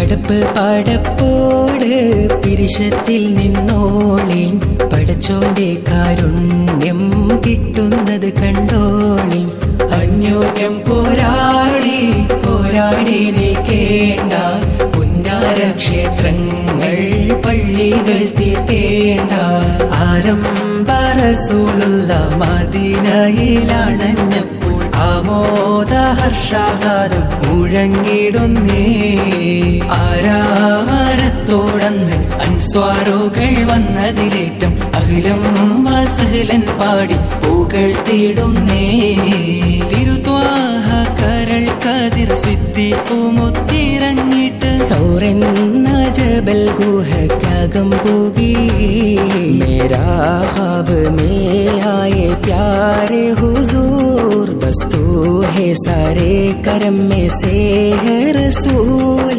പടപ്പ് പടപ്പോട് പിരിശത്തിൽ നിന്നോളീം പടച്ചോന്റെ കാരുണ്യം കിട്ടുന്നത് കണ്ടോളീം അന്യോന്യം പോരാടി പോരാടി നിൽക്കേണ്ട പുന്നാര ക്ഷേത്രങ്ങൾ പള്ളികൾ തീർക്കേണ്ട ആരംഭ റസൂലുള്ള മദീനയിലണഞ്ഞപ്പോൾ ആമോദ ഹർഷാദം മുഴങ്ങിടുന്നേ ആരാമരത്തോടന്ന് അൻസ്വാറുകൾ വന്നതിലേറ്റം അഖിലം വസഹലൻ പാടി പൂകൾ തേടുന്നേ തിരുത്വാഹ കരൾ കതിർ സിദ്ദീഖുമുത്തിറങ്ങിട്ട് സൗറെന്ന ജബൽ ഗുഹക്കകം പോകി മേരാ ഖ്വാബ് മേ ആയേ പ്യാരെ ഹുസൂർ ബസ് തൂ ഹേ സാരേ കരം മേ സേ ഹേ റസൂൽ